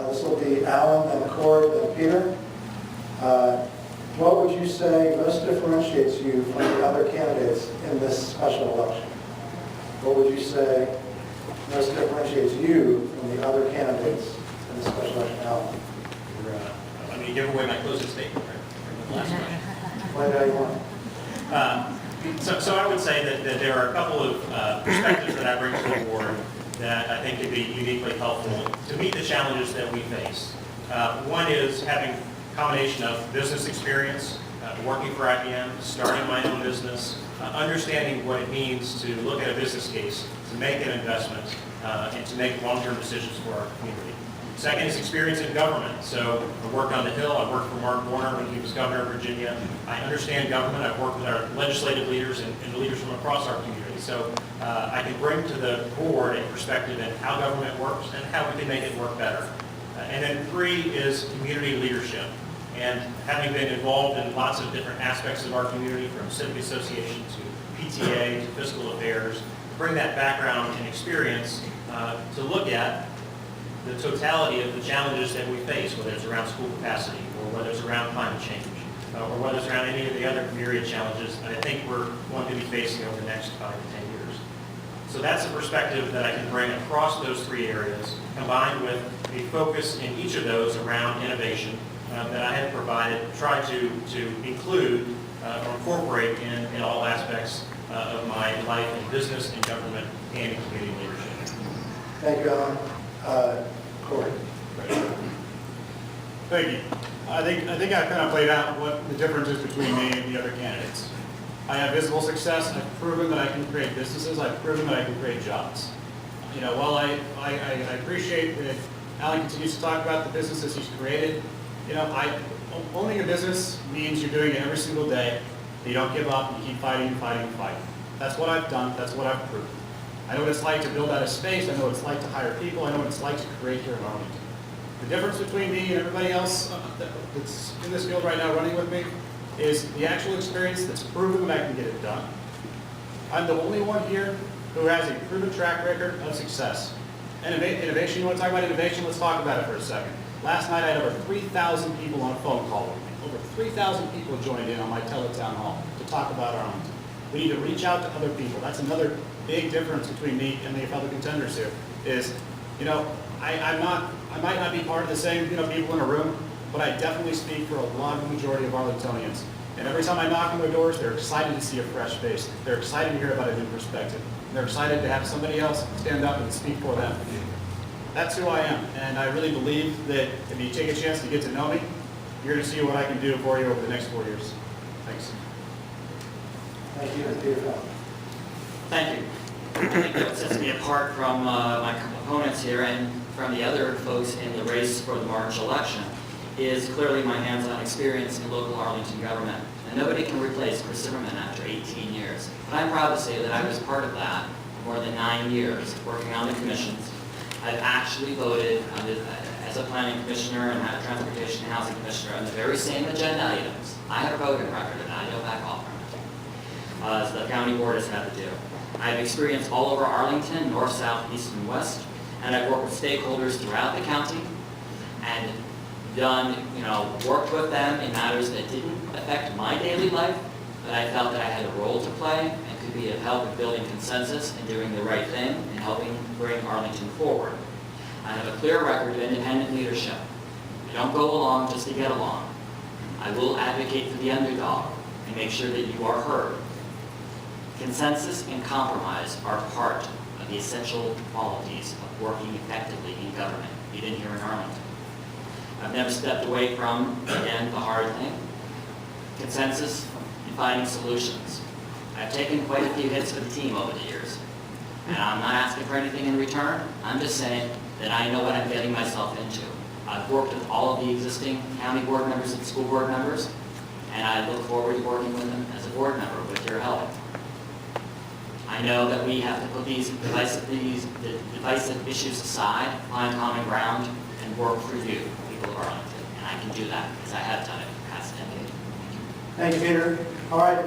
This will be Alan, then Cord, then Peter. What would you say most differentiates you from the other candidates in this special election? What would you say most differentiates you from the other candidates in this special election? Alan? Let me give away my closing statement from the last question. Why do you want? So I would say that there are a couple of perspectives that I bring to the board that I think could be uniquely helpful to meet the challenges that we face. One is having a combination of business experience, working for IBM, starting my own business, understanding what it means to look at a business case, to make an investment, and to make long-term decisions for our community. Second is experience in government. So I worked on the Hill. I worked for Mark Warner when he was governor of Virginia. I understand government. I've worked with our legislative leaders and leaders from across our community. So I can bring to the board a perspective in how government works and how we can make it work better. And then three is community leadership. And having been involved in lots of different aspects of our community, from civic association to PTA to fiscal affairs, bring that background and experience to look at the totality of the challenges that we face, whether it's around school capacity or whether it's around climate change or whether it's around any of the other myriad challenges that I think we're going to be facing over the next 5 to 10 years. So that's a perspective that I can bring across those three areas, combined with a focus in each of those around innovation that I have provided, try to include or incorporate in all aspects of my life in business and government and in community leadership. Thank you, Alan. Corey. Thank you. I think I've kind of played out what the difference is between me and the other candidates. I have visible success. I've proven that I can create businesses. I've proven that I can create jobs. You know, while I appreciate that Alan continues to talk about the businesses he's created, you know, owning a business means you're doing it every single day. You don't give up. You keep fighting and fighting and fighting. That's what I've done. That's what I've proven. I know what it's like to build out a space. I know what it's like to hire people. I know what it's like to create here in Arlington. The difference between me and everybody else that's in this field right now running with me is the actual experience that's proven that I can get it done. I'm the only one here who has a proven track record of success. And innovation, you want to talk about innovation? Let's talk about it for a second. Last night I had over 3,000 people on a phone call with me. Over 3,000 people joined in on my teletown hall to talk about Arlington. We need to reach out to other people. That's another big difference between me and the other contenders here is, you know, I might not be part of the same, you know, people in a room, but I definitely speak for a large majority of Arlingtonians. And every time I knock on their doors, they're excited to see a fresh face. They're excited to hear about a new perspective. And they're excited to have somebody else stand up and speak for them. That's who I am. And I really believe that if you take a chance to get to know me, you're going to see what I can do for you over the next 4 years. Thanks. Thank you, Peter. Thank you. I think that sets me apart from my opponents here and from the other folks in the race for the March election is clearly my hands-on experience in local Arlington government. And nobody can replace Chris Zimmerman after 18 years. But I'm proud to say that I was part of that for more than 9 years, working on the commissions. I've actually voted as a planning commissioner and a transportation and housing commissioner on the very same agenda items. I have a voting record and I don't back off from it, as the county board has had to do. I have experience all over Arlington, north, south, east, and west, and I've worked with stakeholders throughout the county and done, worked with them in matters that didn't affect my daily life, but I felt that I had a role to play and could be of help in building consensus and doing the right thing and helping bring Arlington forward. I have a clear record of independent leadership. I don't go along just to get along. I will advocate for the underdog and make sure that you are heard. Consensus and compromise are part of the essential qualities of working effectively in government, even here in Arlington. I've never stepped away from, again, the hard thing, consensus and finding solutions. I've taken quite a few hits for the team over the years, and I'm not asking for anything in return. I'm just saying that I know what I'm getting myself into. I've worked with all of the existing county board members and school board members, and I look forward to working with them as a board member with your help. I know that we have to put these divisive issues aside, find common ground, and work for you, people of Arlington. And I can do that because I have done it for the past decade. Thank you, Peter. All right.